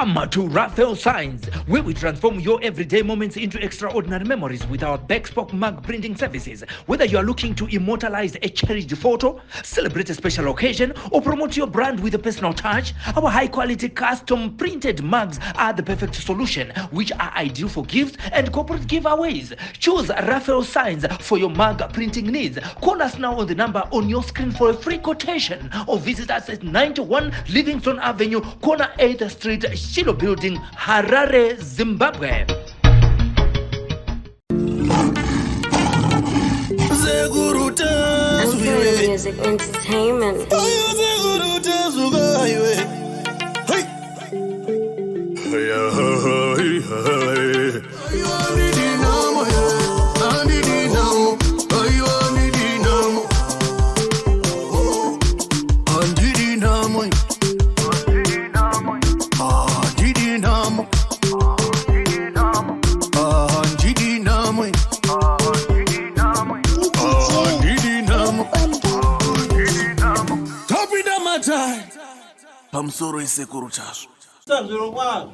Come to Raphael Signs, where we transform your everyday moments into extraordinary memories with our bespoke mug printing services. Whether you are looking to immortalize a cherished photo, celebrate a special occasion, or promote your brand with a personal touch, our high-quality custom printed mugs are the perfect solution, which are ideal for gifts and corporate giveaways. Choose Raphael Signs for your mug printing needs. Call us now on the number on your screen for a free quotation, or visit us at 91 Livingston Avenue, corner 8th Street, Shilo Building, Harare, Zimbabwe. Music entertainment. Pamsoro isekuru chazo. Sazviro kwazvo.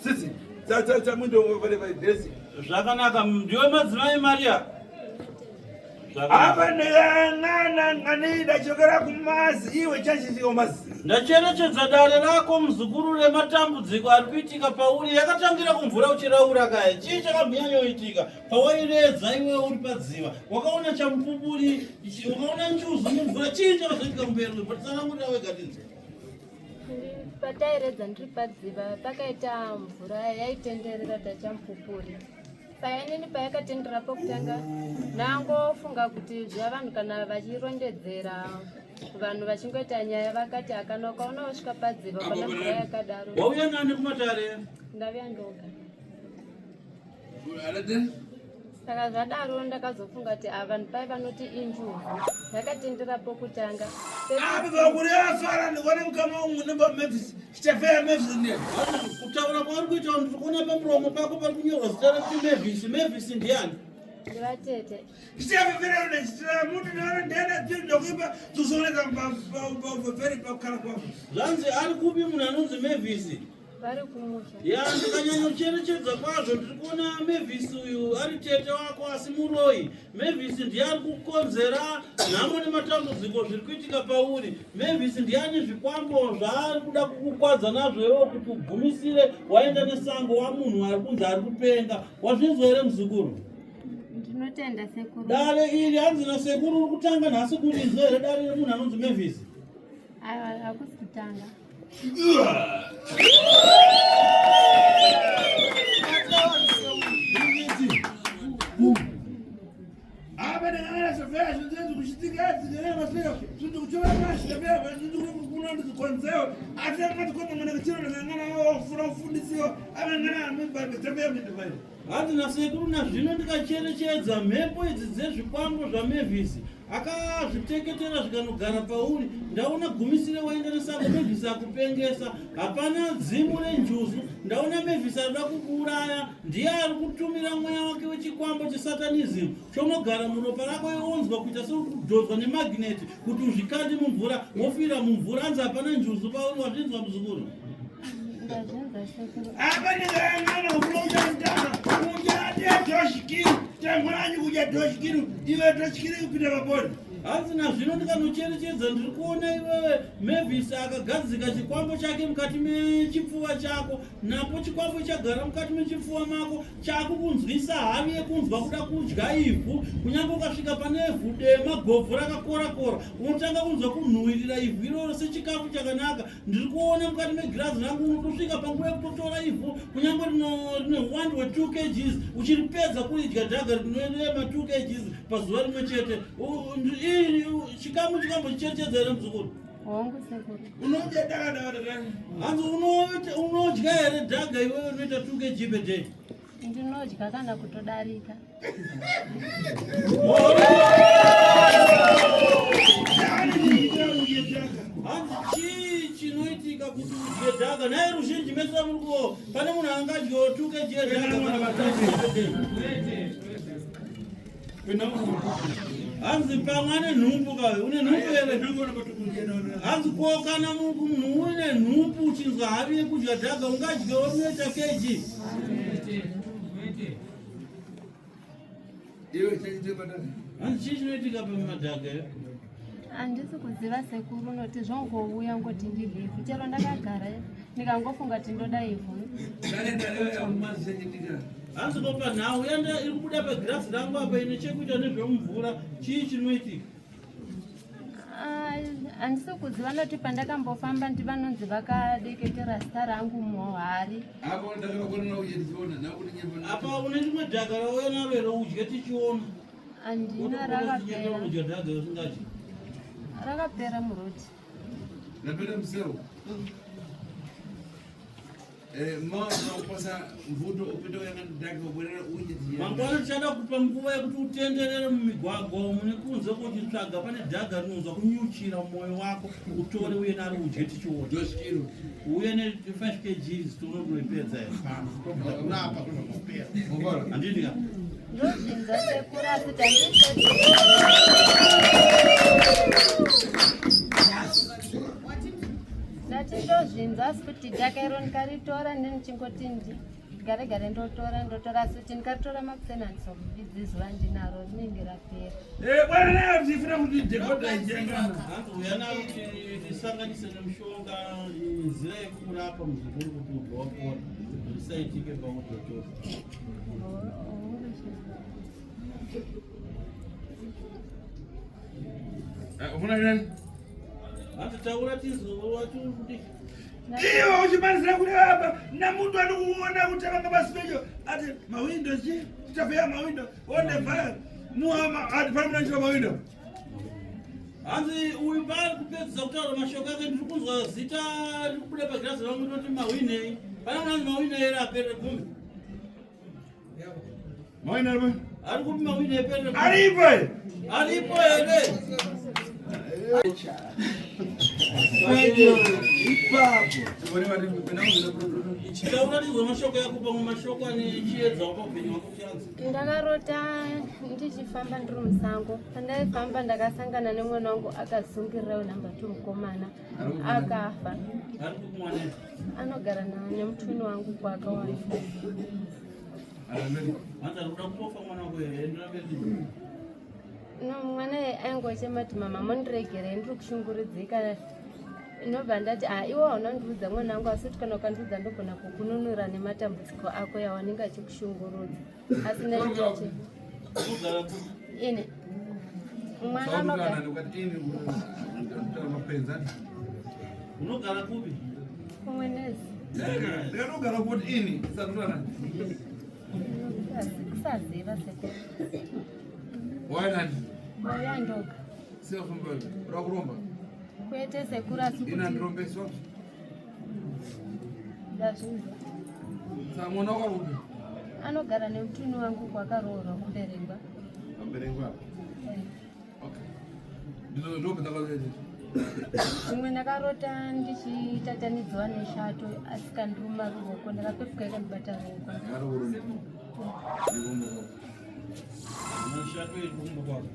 Sisi, tata mundo whatever this. Zvakanaka ndiwe madzimai Maria. Apa nganida chokera kumazi iwe chachisiyo mazi. Ndacherechedza dare rako muzukuru rematambudziko ari kuitika pauri yakatangira kumvura uchiraura kaya. Chii chakamhanyoitika pawairedza iwe uri padziva. Wakaona chamupupuri, wakaona njuzu mumvura. Chii chakazoitika kumberi patsanangurira wega ndinzi. Patairedza ndiri padziva pakaita mvura yaitenderera tachamupupuri. Painini payakatendera pokutanga nangofunga kuti zvavanhu kana vachirondedzera vanhu vachingoita nyaya vakati akana ukaona wasvika padziva pana mvura yakadaro. Wauya nani kumatare? Ndauya ndoga. Saka zvadaro ndakazofunga kuti vanhu pai vanoti injuvu yakatendera pokutanga. Apa kuri afara ndikone mukama umwe nemba Memphis. Chitafeya Memphis ndiye. Kutaura kwauri kuita kuti kuona pamuromo pako pari kunyorwa zita rekuti Memphis. Memphis ndiani? Ndivatete. Chitafeya ndechitira mutu naona ndenda ndokuipa tuzoneka very pakara kwako. Zvanzi ari kupi munhu anonzi Memphis? Vari kumusha. Ya ndikanyanya kucherechedza kwazvo ndiri kuona Memphis uyu ari tete wako asi muroi. Memphis ndiye ari kukonzera nhamo nematambudziko zviri kuitika pauri. Memphis ndiye ane zvikwambo zvaari kuda kukukwadza nazvo iwe kuti ugumisire waenda nesango wamunhu ari kunzi ari kupenga. Wazvinzwa here muzukuru? Ndinotenda sekuru. Dare iri hanzi nasekuru uri kutanga nhasi kurinzwa here dare remunhu anonzi Memphis? Aiwa, hakusi kutanga. Apa ndangana safaya zvinzenzi kuchitika dzigere masero zvindi kuchova mashi safaya zvindi kuna ndikonzeo asi akati koma mwana kuchiro ndangana ofuna kufundisiwa amangana amebaba safaya midivai. Hanzi nasekuru nazvino ndikacherechedza mhepo idzi dzezvikwambo zvaMavis akazviteketera zvikanogara pauri. Ndaona gumisire waenda nesango Mavis akupengesa. Hapana dzimu renjuzu. Ndaona Mavis arida kukuuraya. Ndiye ari kutumira mweya wake wechikwambo chesatanism chonogara muropa rako iwonzwa kuita sekudzodzwa nemagneti kuti uzvikandi mumvura wofira mumvura. Hanzi hapana njuzu pauri. Wazvinzwa muzukuru? Apa ndingayangana kufunga mtana kunjade dhoshikiri tamwanyi kuja dhoshikiri iwe dhoshikiri kupinda mabodi. Hanzi nazvino ndikanocherechedza ndiri kuona iwewe Mavis akagadzika chikwambo chake mukati mechipfuva chako. Napo chikwambo chagara mukati mechipfuva mako chakukunzwisa havi yekunzwa kuda kudya ivhu. Kunyange ukasvika pane ivhu dema gobvu rakakora-kora unotanga kunzwa kunhuhwirira ivhu iroro sechikafu chakanaka. Ndiri kuona mukati megirazi rangu unotosvika panguva yekutotora ivhu kunyange rine uwandi hwe2 kgs uchiripedza kuidya dhaga rinoema 2 kgs pazuva rimwe chete. Chikamu chicherechedza here muzukuru? Hongu sekuru. Unodya dhaga davatadani? Hanzi unodya here dhaga iwewe unoita 2 kg per day? Ndinodya kana kutodarika. Hanzi chii chinoitika kuti udye dhaga? Naye ruzhinji meso murikuwo pane munhu angadyawo 2 kg dhaga. Hanzi pamwe ane nhumbu kawe. Une nhumbu here? hanzi ko kana munhu une nhupu uchinzi haviye kudya dhaga ungadyewo noita keji hanzi chii chinoitika pamadhaga iyo handisi kuziva sekuru noti zvongouya ngoti ndilifu chero ndakagara ndikangofunga kuti ndoda ivhu hanzi kopa nhau yanda iri kubuda pagirasi rangu apa ine chekuita nezvemumvura chii chinoitika handisi kuziva noti pandakambofamba ndivanonzi vakadeketera zita rangu muhari apa une rimwe dhaga rauya naro here udye tichiona handina rakapera muroti napenda mseo mangwana tichada kupa nguva yekuti utenderere mumigwagwa mune kunze kuti tsvaga pane dhaga rinonzwa kunyuchira mwoyo wako utore uye naro udye tichiona uye ne5 kg tonotoipedza handidika ndozvinza sekuru asi ndati ndozvinza asi kuti dhaka iro ndikaritora ndenichingoti gare gare ndotora asi kuti ndikaritora makusena ndisokuvidzi zuva ndinaro rinenge rapera bwana nayo ndifuna kuti dhekodha ijengana uya naro kuti tisanganise nemushonga nzira yekurapa muzvikuru kuti ubva wapora zvisaitike paudhotora ufuna nani hanzi taura tizowati iwo uchimanzira kuti apa namuntu anokuona kuti avanga basipecho ati mawindo chi titafeya mawindo ondevhara ati pane munanchira mawindo hanzi uyu paari kupedzisa kutaura mashoko ake ndiri kunzwa zita riri kubuda pagirazi rangu toti mawinei pane munanzi mawinei ere aperere kumbe mawino aripo ari kupi mawinei aperere aripo here taura tizwa mashoko yako pamwe mashoko ane chiedza wapaupenyu wako chanzi ndakarota ndichifamba ndiri musango pandaifamba ndakasangana nemwana wangu akazungirirawo namba 2 mukomana akafa ari kukumwanei anogara nemutuni wangu kwakawanda hanzi ari kuda kutofa mwana wako endera mberi no mwana aingochemati mama mondiregerei ndiri kushungurudzika inobva ndati iwo haunandiudza mwana wangu asi kuti kana ukandiudza ndogona kukununura nematambudziko ako yawanenge achikushungurudza asi nechichi ine mwana unogara kupi kumwe nezi ndikanogara kuti ini saturana kusaziva sekuru wainani oyandoga sefumbele rakuromba kwete sekuru asi ina ndirombeswa ndazvinza sa mwana wakarupi anogara nemutuni wangu kwakaroorwa kuberengwa amberengwa ndopedakazoete imwe ndakarota ndichitatanidziwa neshato asi kandiruma ruoko ndakapefuka ikandibata ruoko mashato ekumba kwako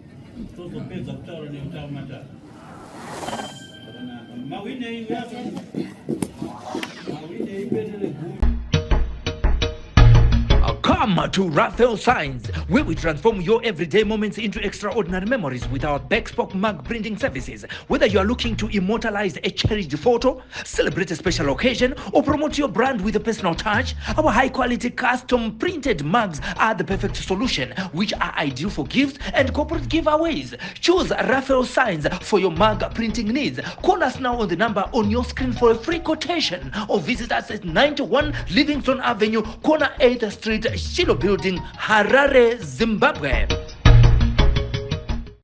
tozopedza kutaura neutamatatu mawinei mawinei perere gumi Come to Raphael Signs, where we transform your everyday moments into extraordinary memories with our Bespoke mug printing services. Whether you are looking to immortalize a cherished photo, celebrate a special occasion, or promote your brand with a personal touch, our high-quality custom printed mugs are the perfect solution, which are ideal for gifts and corporate giveaways. Choose Raphael Signs for your mug printing needs. Call us now on the number on your screen for a free quotation, or visit us at 91 Livingston Avenue, corner 8th Street, Shilo Building, Harare, Zimbabwe.